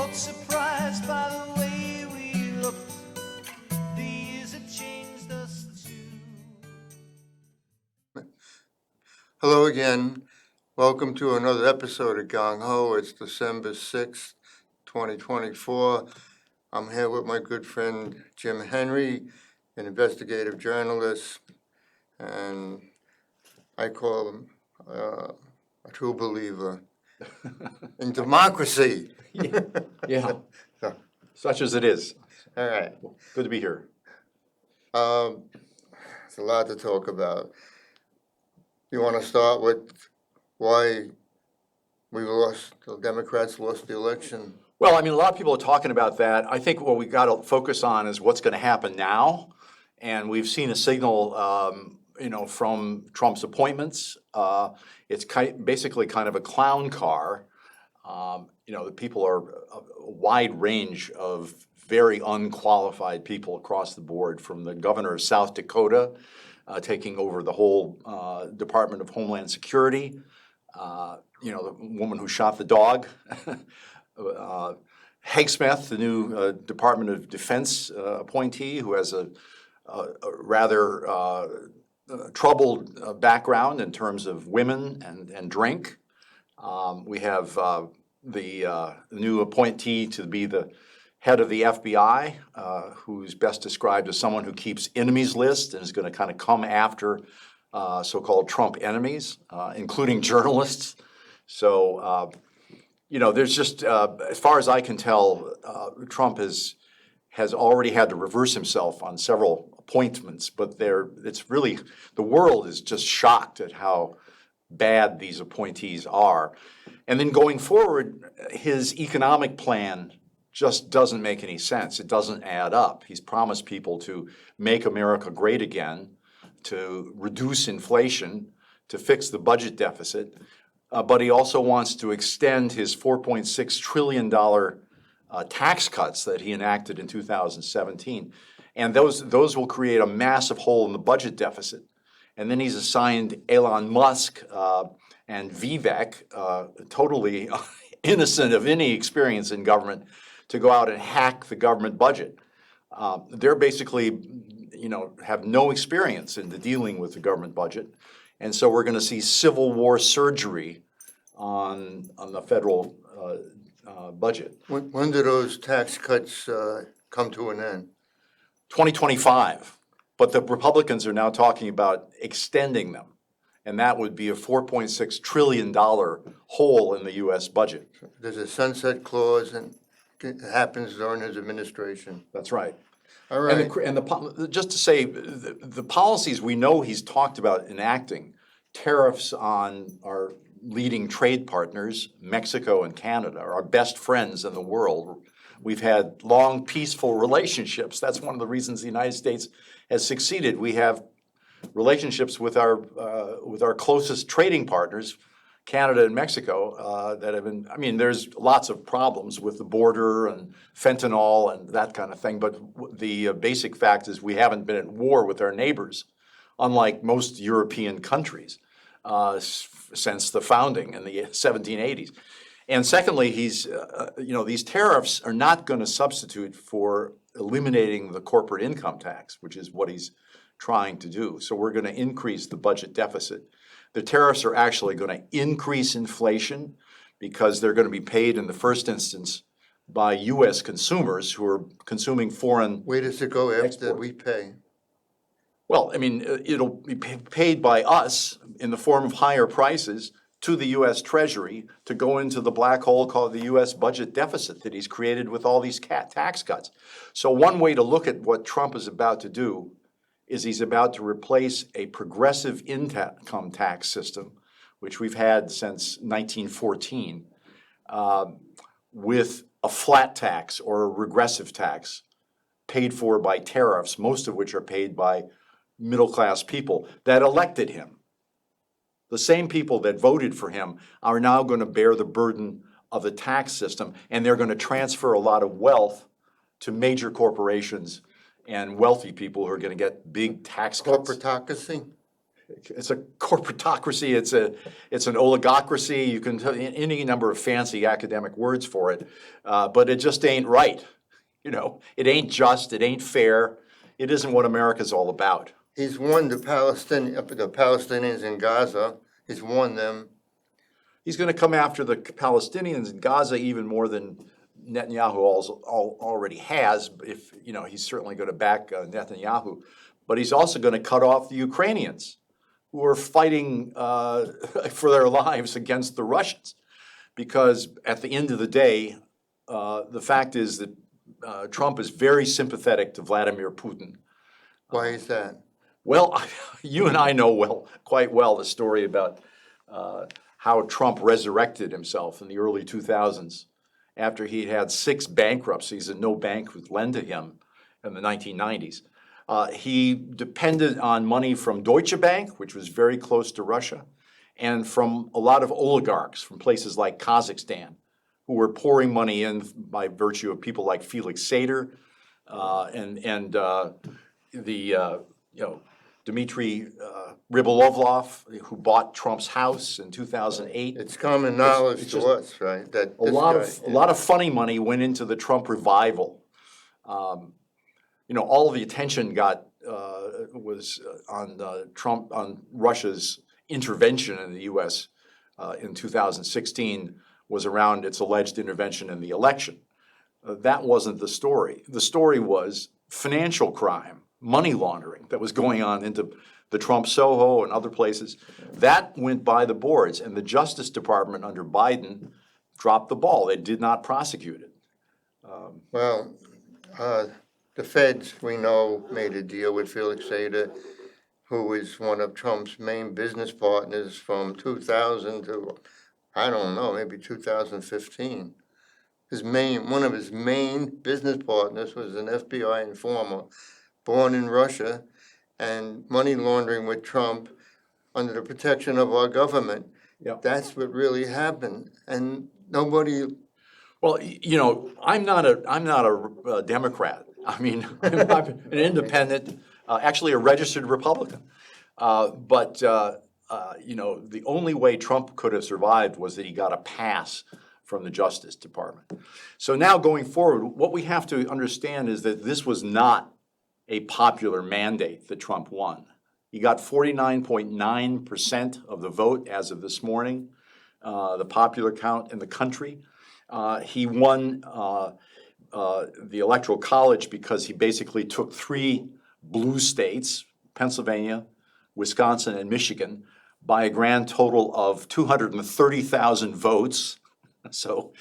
both surprised by the way we looked. The years have changed us too. Hello again. Welcome to another episode of Gung Ho. It's December 6th, 2024. I'm here with my good friend Jim Henry, an investigative journalist, and I call him a true believer in democracy. Yeah, So, such as it is. all right. Good to be here. It's a lot to talk about. You want to start with why the Democrats lost the election? Well, I mean, a lot of people are talking about that. I think what we got to focus on is what's going to happen now. And we've seen a signal, from Trump's appointments. It's basically kind of a clown car. The people are a wide range of very unqualified people across the board, from the governor of South Dakota, taking over the whole Department of Homeland Security, the woman who shot the dog, Hagsmith, the new Department of Defense appointee, who has a rather troubled background in terms of women and drink. We have the new appointee to be the head of the FBI, who's best described as someone who keeps enemies lists and is going to kind of come after so-called Trump enemies, including journalists. So, there's just, as far as I can tell, Trump has already had to reverse himself on several appointments, but it's really, the world is just shocked at how bad these appointees are. And then going forward, his economic plan just doesn't make any sense. It doesn't add up. He's promised people to make America great again, to reduce inflation, to fix the budget deficit, but he also wants to extend his $4.6 trillion tax cuts that he enacted in 2017. And those will create a massive hole in the budget deficit. And then he's assigned Elon Musk and Vivek, totally innocent of any experience in government, to go out and hack the government budget. They're basically, have no experience in dealing with the government budget. And so we're going to see Civil War surgery on the federal budget. When do those tax cuts come to an end? 2025. But the Republicans are now talking about extending them. And that would be a $4.6 trillion hole in the U.S. budget. There's a sunset clause, and it happens during his administration. That's right. All right. Just to say, the policies we know he's talked about enacting, tariffs on our leading trade partners, Mexico and Canada, are our best friends in the world. We've had long, peaceful relationships. That's one of the reasons the United States has succeeded. We have relationships with our closest trading partners, Canada and Mexico, that have been, there's lots of problems with the border and fentanyl and that kind of thing, but the basic fact is we haven't been at war with our neighbors, unlike most European countries, since the founding in the 1780s. And secondly, these tariffs are not going to substitute for eliminating the corporate income tax, which is what he's trying to do. So we're going to increase the budget deficit. The tariffs are actually going to increase inflation because they're going to be paid in the first instance by U.S. consumers who are consuming foreign. Where does it go after exports. we pay? Well, it'll be paid by us in the form of higher prices to the U.S. Treasury to go into the black hole called the U.S. budget deficit that he's created with all these tax cuts. So one way to look at what Trump is about to do is he's about to replace a progressive income tax system, which we've had since 1914, with a flat tax or a regressive tax paid for by tariffs, most of which are paid by middle-class people that elected him. The same people that voted for him are now going to bear the burden of the tax system, and they're going to transfer a lot of wealth to major corporations and wealthy people who are going to get big tax cuts. Corporatocracy? it's a corporatocracy, it's an oligocracy. You can tell any number of fancy academic words for it, but it just ain't right. It ain't just, it ain't fair. It isn't what America's all about. He's won the Palestinians in Gaza. He's won them. He's going to come after the Palestinians in Gaza even more than Netanyahu already has. If he's certainly going to back Netanyahu, but he's also going to cut off the Ukrainians who are fighting for their lives against the Russians. Because at the end of the day, the fact is that Trump is very sympathetic to Vladimir Putin. Why is that? Well, you and I know quite well the story about how Trump resurrected himself in the early 2000s after he'd had 6 bankruptcies and no bank would lend to him in the 1990s. He depended on money from Deutsche Bank, which was very close to Russia, and from a lot of oligarchs from places like Kazakhstan, who were pouring money in by virtue of people like Felix Sater and Dmitry Rybolovlov, who bought Trump's house in 2008. It's common knowledge to us, right? That A lot of funny money went into the Trump revival. All of the attention was on Russia's intervention in the U.S. In 2016 was around its alleged intervention in the election. That wasn't the story. The story was financial crime, money laundering that was going on into the Trump Soho and other places. That went by the boards, and the Justice Department under Biden dropped the ball. They did not prosecute it. The feds, we know, made a deal with Felix Sater, who is one of Trump's main business partners from 2000 to, I don't know, maybe 2015. One of his main business partners was an FBI informer born in Russia and money laundering with Trump under the protection of our government. Yep. That's what really happened, and nobody. Well, I'm not a Democrat. I mean, I'm an independent, actually a registered Republican. But the only way Trump could have survived was that he got a pass from the Justice Department. So now going forward, what we have to understand is that this was not a popular mandate that Trump won. He got 49.9% of the vote as of this morning, the popular count in the country. He won the Electoral College because he basically took 3 blue states, Pennsylvania, Wisconsin, and Michigan, by a grand total of 230,000 votes. So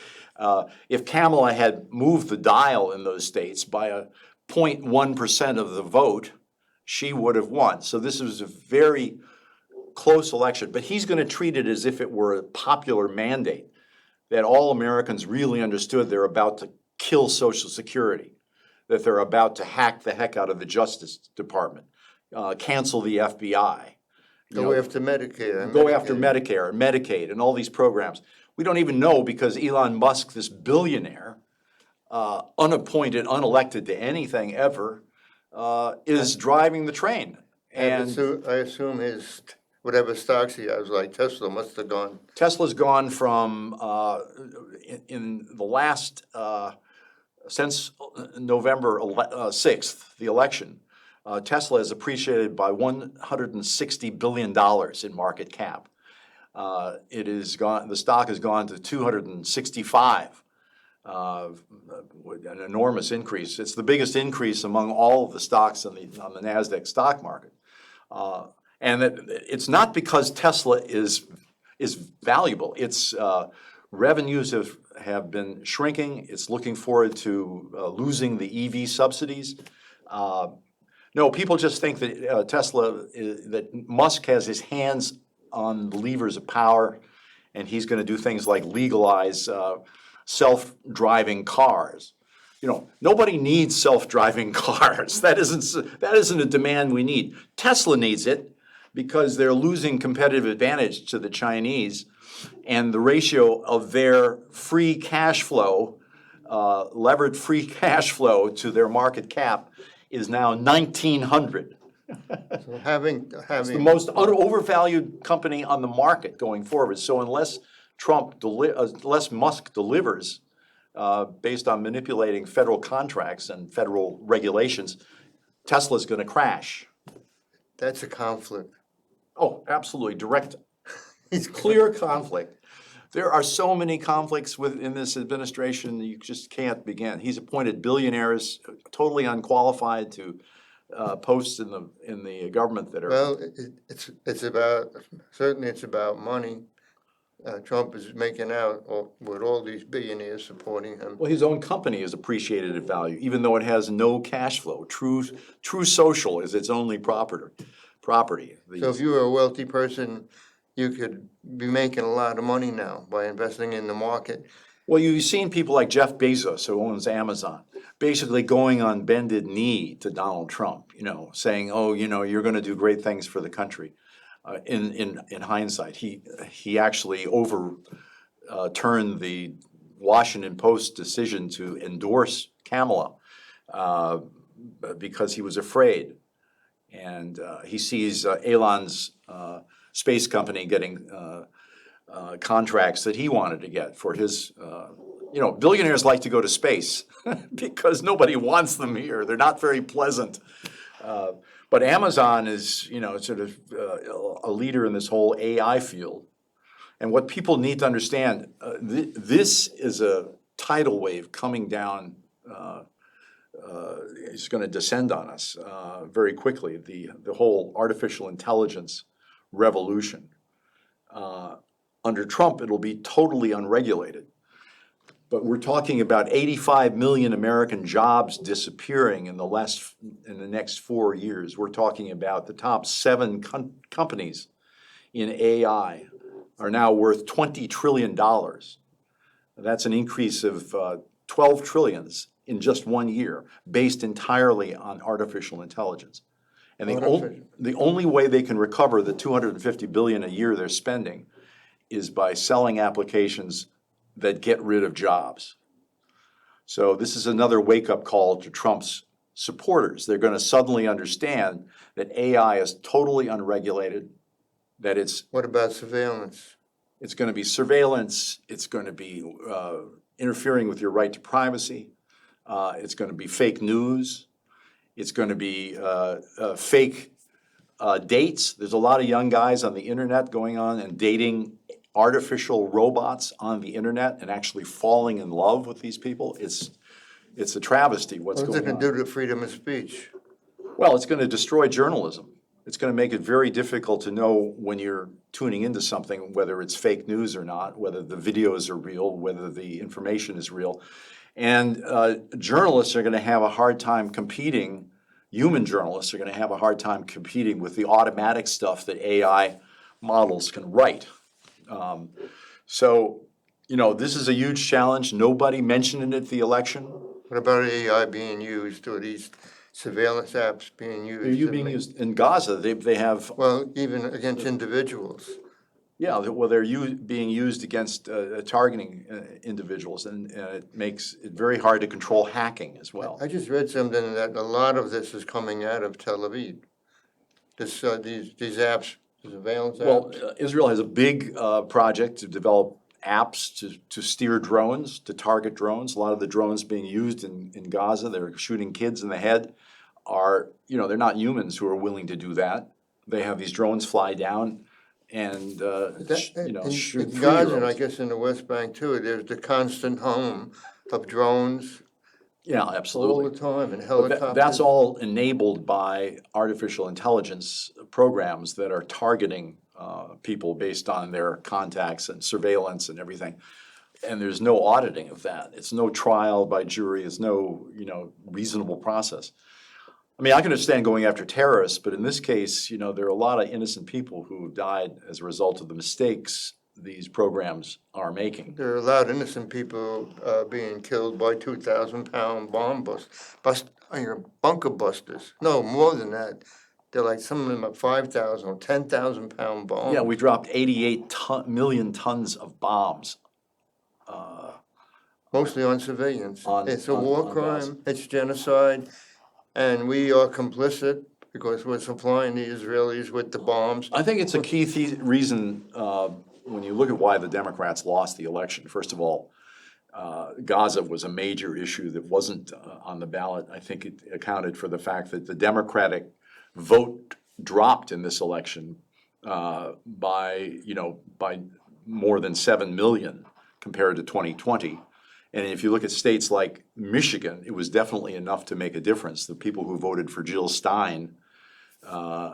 if Kamala had moved the dial in those states by a 0.1% of the vote, she would have won. So this was a very close election, but he's going to treat it as if it were a popular mandate, that all Americans really understood they're about to kill Social Security, that they're about to hack the heck out of the Justice Department, cancel the FBI. Go after Medicare. Go after Medicare and Medicaid and all these programs. We don't even know because Elon Musk, this billionaire, unappointed, unelected to anything ever, is driving the train. And I assume his whatever stocks he has, like Tesla, must have gone. Tesla's gone from in the last since November 6th, the election. Tesla has appreciated by $160 billion in market cap. It is gone. The stock has gone to 265. An enormous increase. It's the biggest increase among all of the stocks on the NASDAQ stock market. And it's not because Tesla is valuable. Its revenues have been shrinking. It's looking forward to losing the EV subsidies. No, people just think that that Musk has his hands on the levers of power, and he's going to do things like legalize self-driving cars. Nobody needs self-driving cars. That isn't a demand we need. Tesla needs it because they're losing competitive advantage to the Chinese, and the ratio of their free cash flow, levered free cash flow to their market cap is now 1,900. So having, It's the most overvalued company on the market going forward. So unless unless Musk delivers, based on manipulating federal contracts and federal regulations, Tesla's going to crash. that's a conflict. Oh, absolutely, direct, clear conflict. There are so many conflicts within this administration, you just can't begin. He's appointed billionaires, totally unqualified to posts in the government that are. Well, it's about, certainly it's about money. Trump is making out with all these billionaires supporting him. Well, his own company is appreciated in value, even though it has no cash flow. True Social is its only property. So if you were a wealthy person, you could be making a lot of money now by investing in the market. Well, you've seen people like Jeff Bezos, who owns Amazon, basically going on bended knee to Donald Trump, saying, "Oh, you're going to do great things for the country." In hindsight, he actually overturned the Washington Post decision to endorse Kamala because he was afraid, and he sees Elon's space company getting contracts that he wanted to get for his. Billionaires like to go to space because nobody wants them here. They're not very pleasant. But Amazon is, sort of a leader in this whole AI field. And what people need to understand, this is a tidal wave coming down. It's going to descend on us very quickly. The whole artificial intelligence revolution. Under Trump, it'll be totally unregulated. But we're talking about 85 million American jobs disappearing in the next 4 years. We're talking about the top 7 companies in AI are now worth $20 trillion. That's an increase of 12 trillions in just 1 year, based entirely on artificial intelligence. And the only way they can recover the $250 billion a year they're spending is by selling applications that get rid of jobs. So this is another wake-up call to Trump's supporters. They're going to suddenly understand that AI is totally unregulated, that What about surveillance? it's going to be surveillance, it's going to be interfering with your right to privacy, it's going to be fake news, it's going to be fake dates. There's a lot of young guys on the internet going on and dating artificial robots on the internet and actually falling in love with these people. It's a travesty what's What's it going going to on. do to freedom of speech? Well, it's going to destroy journalism. It's going to make it very difficult to know when you're tuning into something, whether it's fake news or not, whether the videos are real, whether the information is real. And journalists are going to have a hard time competing. Human journalists are going to have a hard time competing with the automatic stuff that AI models can write. This is a huge challenge. Nobody mentioned it at the election. What about AI being used, or these surveillance apps being used? They're being used in Gaza. They have. Well, even against individuals. Yeah, well, they're being used against targeting individuals, and it makes it very hard to control hacking as well. I just read something that a lot of this is coming out of Tel Aviv. These apps, surveillance apps. Well, Israel has a big project to develop apps to steer drones, to target drones. A lot of the drones being used in Gaza, they're shooting kids in the head, they're not humans who are willing to do that. They have these drones fly down and, shoot in Gaza, and I 3-year-olds. guess in the West Bank too, there's the constant hum of drones Yeah, all absolutely. the time, and But helicopters. that's all enabled by artificial intelligence programs that are targeting people based on their contacts and surveillance and everything. And there's no auditing of that. It's no trial by jury. It's no, reasonable process. I mean, I can understand going after terrorists, but in this case, there are a lot of innocent people who have died as a result of the mistakes these programs are making. There are a lot of innocent people being killed by 2,000-pound bunker busters. No, more than that. They're like, some of them are 5,000 or 10,000-pound bombs. Yeah, we dropped 88 million tons of bombs. Mostly on civilians. It's a war on crime, Gaza. it's genocide, and we are complicit because we're supplying the Israelis with the bombs. I think it's a key reason, when you look at why the Democrats lost the election. First of all, Gaza was a major issue that wasn't on the ballot. I think it accounted for the fact that the Democratic vote dropped in this election by more than 7 million compared to 2020. And if you look at states like Michigan, it was definitely enough to make a difference. The people who voted for Jill Stein, that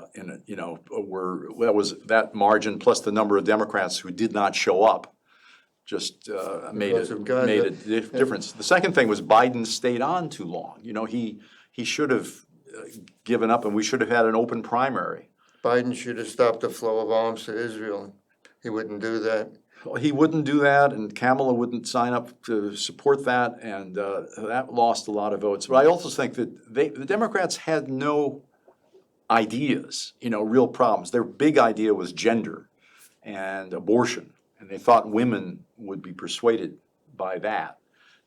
margin plus the number of Democrats who did not show up just made a difference. The second thing was Biden stayed on too long. He should have given up, and we should have had an open primary. Biden should have stopped the flow of arms to Israel. He wouldn't do that. Well, he wouldn't do that, and Kamala wouldn't sign up to support that, and that lost a lot of votes. But I also think that the Democrats had no ideas, real problems. Their big idea was gender and abortion, and they thought women would be persuaded by that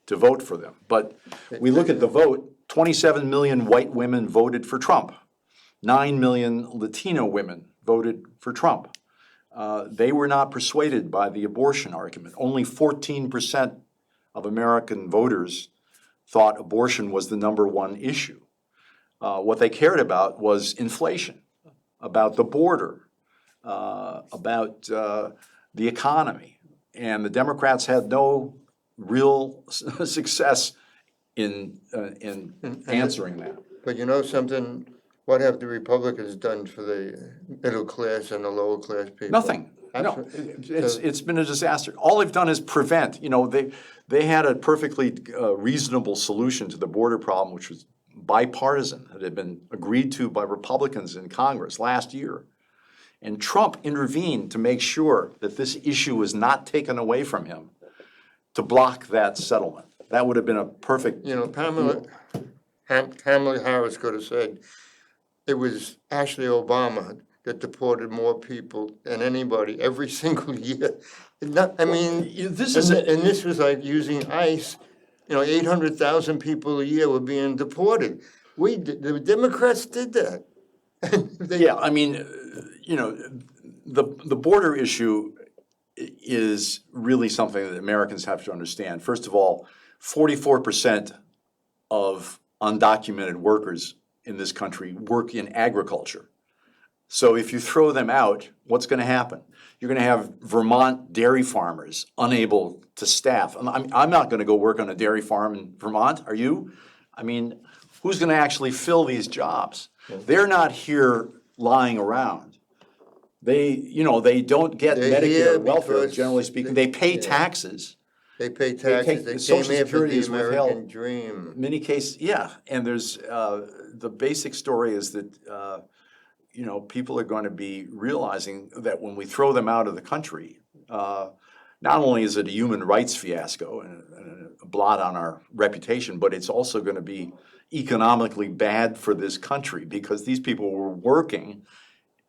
to vote for them. But we look at the vote, 27 million white women voted for Trump. 9 million Latino women voted for Trump. They were not persuaded by the abortion argument. Only 14% of American voters thought abortion was the number one issue. What they cared about was inflation, about the border, about the economy. And the Democrats had no real success in answering that. But you know something? What have the Republicans done for the middle class and the lower class people? Nothing. No, it's been a disaster. All they've done is prevent. They had a perfectly reasonable solution to the border problem, which was bipartisan. It had been agreed to by Republicans in Congress last year. And Trump intervened to make sure that this issue was not taken away from him to block that settlement. That would have been a perfect. Kamala Harris could have said, it was Ashley Obama that deported more people than anybody every single year. This was like using ICE. 800,000 people a year were being deported. The Democrats did that. The border issue is really something that Americans have to understand. First of all, 44% of undocumented workers in this country work in agriculture. So if you throw them out, what's going to happen? You're going to have Vermont dairy farmers unable to staff. I'm not going to go work on a dairy farm in Vermont. Are you? Who's going to actually fill these jobs? They're not here lying around. They don't get Medicare welfare, generally speaking. They pay taxes. They pay taxes. They Social came after Security the is American withheld. dream. Many cases, yeah. And there's the basic story is that people are going to be realizing that when we throw them out of the country, not only is it a human rights fiasco and a blot on our reputation, but it's also going to be economically bad for this country because these people were working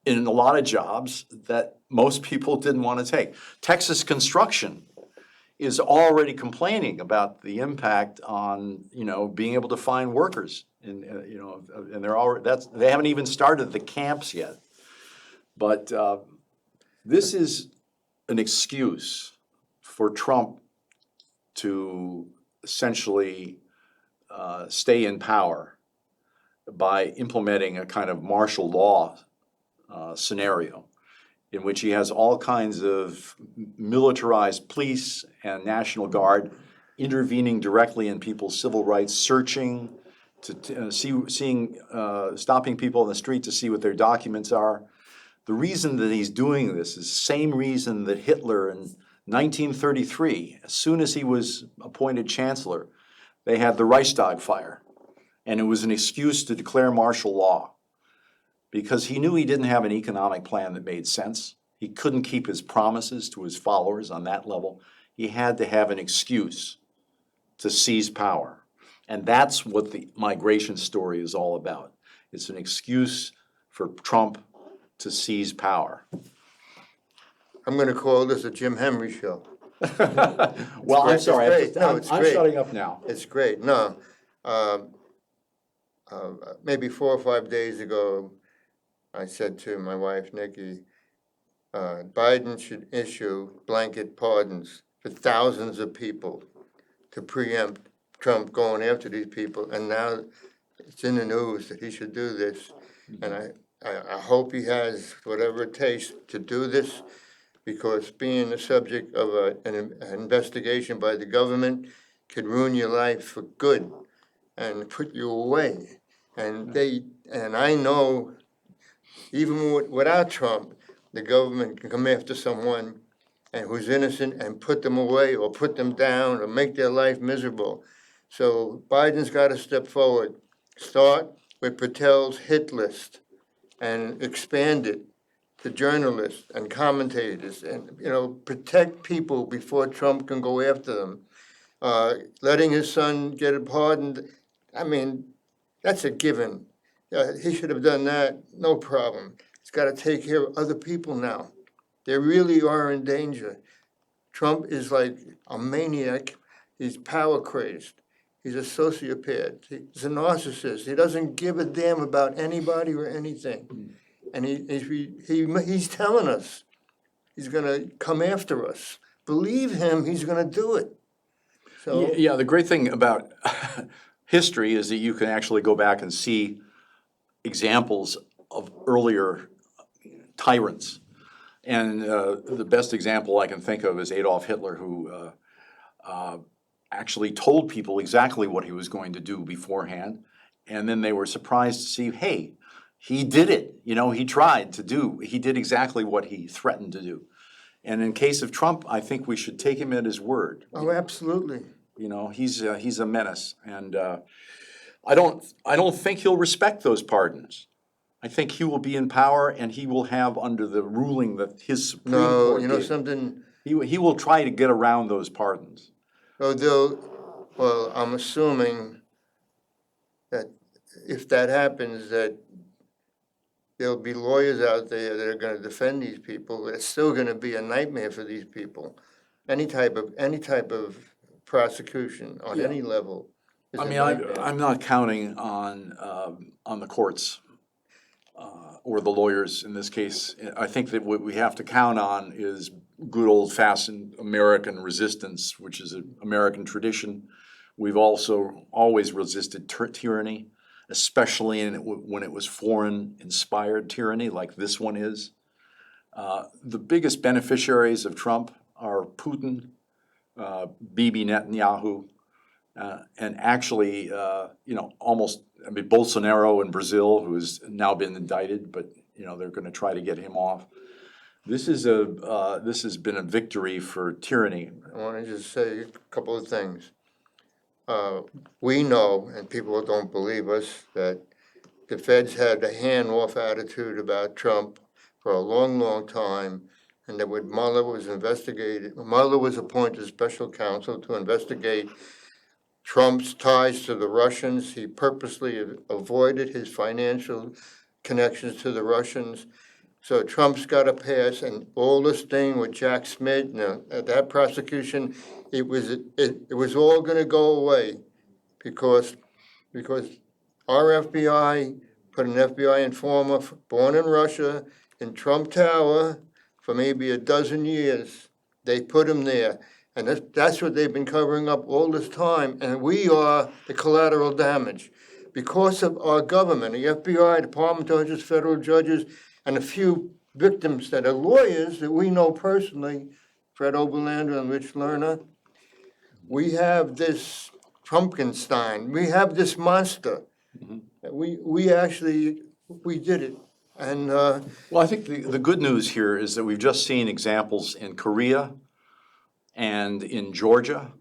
in a lot of jobs that most people didn't want to take. Texas construction is already complaining about the impact on being able to find workers, and they haven't even started the camps yet. But this is an excuse for Trump to essentially stay in power by implementing a kind of martial law scenario in which he has all kinds of militarized police and National Guard intervening directly in people's civil rights, searching, stopping people on the street to see what their documents are. The reason that he's doing this is the same reason that Hitler in 1933, as soon as he was appointed chancellor, they had the Reichstag fire, and it was an excuse to declare martial law. Because he knew he didn't have an economic plan that made sense. He couldn't keep his promises to his followers on that level. He had to have an excuse to seize power. And that's what the migration story is all about. It's an excuse for Trump to seize power. I'm going to call this a Jim Henry show. Well, I'm sorry. It's great. I'm shutting up now. It's great. No. maybe 4 or 5 days ago, I said to my wife, Nikki, Biden should issue blanket pardons for thousands of people to preempt Trump going after these people. And now it's in the news that he should do this. And I hope he has whatever it takes to do this, because being the subject of an investigation by the government could ruin your life for good and put you away. And I know, even without Trump, the government can come after someone and who's innocent and put them away or put them down or make their life miserable. So Biden's got to step forward, start with Patel's hit list and expand it to journalists and commentators, and protect people before Trump can go after them. Letting his son get it pardoned, I mean, that's a given. He should have done that, no problem. He's got to take care of other people now. They really are in danger. Trump is like a maniac. He's power crazed. He's a sociopath. He's a narcissist. He doesn't give a damn about anybody or anything. And he's telling us he's going to come after us. Believe him, he's going to do it. So Yeah, the great thing about history is that you can actually go back and see examples of earlier tyrants. And the best example I can think of is Adolf Hitler, who actually told people exactly what he was going to do beforehand. And then they were surprised to see, hey, he did it. He did exactly what he threatened to do. And in case of Trump, I think we should take him at his word. Oh, absolutely. He's a menace, and I don't think he'll respect those pardons. I think he will be in power, and he will have under the ruling that his Supreme Court gave, something. he will try to get around those pardons. Well, I'm assuming that if that happens, that there'll be lawyers out there that are going to defend these people. It's still going to be a nightmare for these people. Any type of prosecution on any level is a nightmare. I'm not counting on the courts or the lawyers in this case. I think that what we have to count on is good old-fashioned American resistance, which is an American tradition. We've also always resisted tyranny, especially when it was foreign-inspired tyranny like this one is. The biggest beneficiaries of Trump are Putin, Bibi Netanyahu, and actually, Bolsonaro in Brazil, who has now been indicted, but they're going to try to get him off. This has been a victory for tyranny. I want to just say a couple of things. We know, and people don't believe us, that the feds had a hand-off attitude about Trump for a long, long time, and that when Mueller was appointed special counsel to investigate Trump's ties to the Russians. He purposely avoided his financial connections to the Russians. So Trump's got to pass, and all this thing with Jack Smith, that prosecution, it was all going to go away because our FBI put an FBI informer born in Russia in Trump Tower for maybe a dozen years. They put him there. And that's what they've been covering up all this time, and we are the collateral damage. Because of our government, the FBI, Department of Justice, federal judges, and a few victims that are lawyers that we know personally, Fred Oberlander and Rich Lerner, we have this Trumpkenstein, we have this monster. We did it. And Well, I think the good news here is that we've just seen examples in Korea and in Georgia,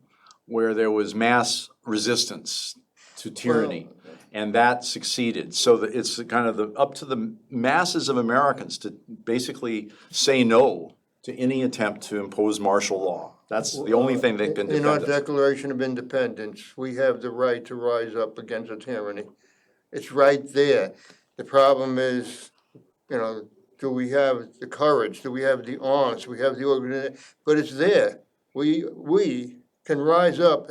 where there was mass resistance to tyranny, and that succeeded. So that it's kind of up to the masses of Americans to basically say no to any attempt to impose martial law. That's the only thing they can defend. In our us. Declaration of Independence, we have the right to rise up against a tyranny. It's right there. The problem is, do we have the courage? Do we have the arms? Do we have the organization? But it's there. We can rise up.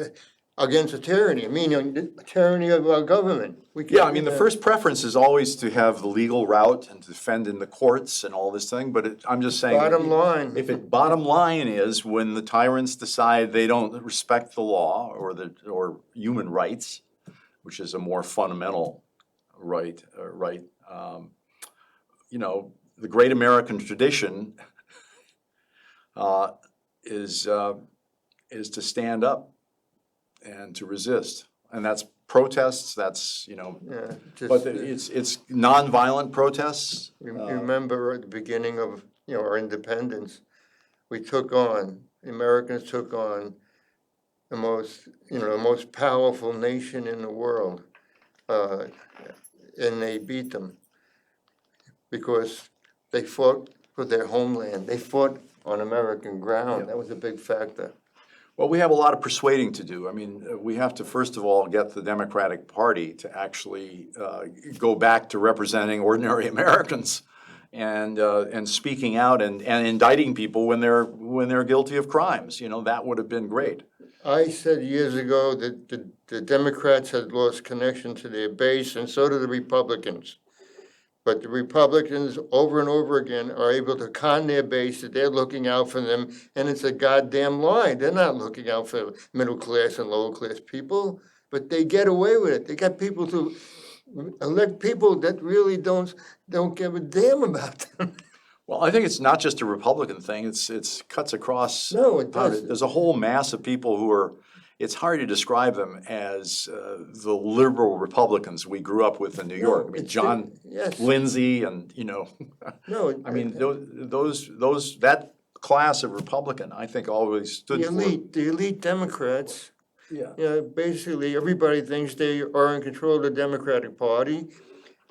against a tyranny, meaning the tyranny of our government. We Yeah, I can't mean, do the that. first preference is always to have the legal route and to defend in the courts and all this thing, but I'm just saying. Bottom line. Bottom line is when the tyrants decide they don't respect the law or human rights, which is a more fundamental right, you know, the great American tradition is to stand up and to resist, and that's protests. That's Yeah, just, but it's nonviolent protests. remember at the beginning of, our independence, the Americans took on the most powerful nation in the world, uh, and they beat them because they fought for their homeland. They fought on American ground. Yeah. That was a big factor. Well, we have a lot of persuading to do. I mean, we have to first of all get the Democratic Party to actually go back to representing ordinary Americans and speaking out and indicting people when they're guilty of crimes. That would have been great. I said years ago that the Democrats had lost connection to their base, and so did the Republicans. But the Republicans, over and over again, are able to con their base that they're looking out for them, and it's a goddamn lie. They're not looking out for middle class and lower class people, but they get away with it. They got people to elect people that really don't give a damn about them. Well, I think it's not just a Republican thing. It's cuts across. No, it doesn't. There's a whole mass of people who are. It's hard to describe them as the liberal Republicans we grew up with in New York. I mean, John yes. Lindsay and No, I mean those that class of Republican I think always stood the elite Democrats. Yeah. Basically, everybody thinks they are in control of the Democratic Party,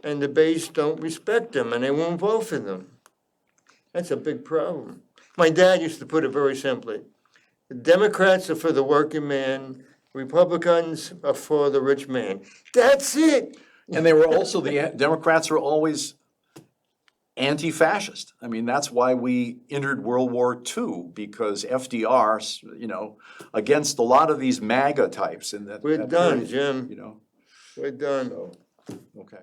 and the base don't respect them, and they won't vote for them. That's a big problem. My dad used to put it very simply. The Democrats are for the working man, Republicans are for the rich man. That's it. And they were also the Democrats were always anti-fascist. I mean, that's why we entered World War II, because FDR, against a lot of these MAGA types. We're done, Jim. You know, We're done. so, okay.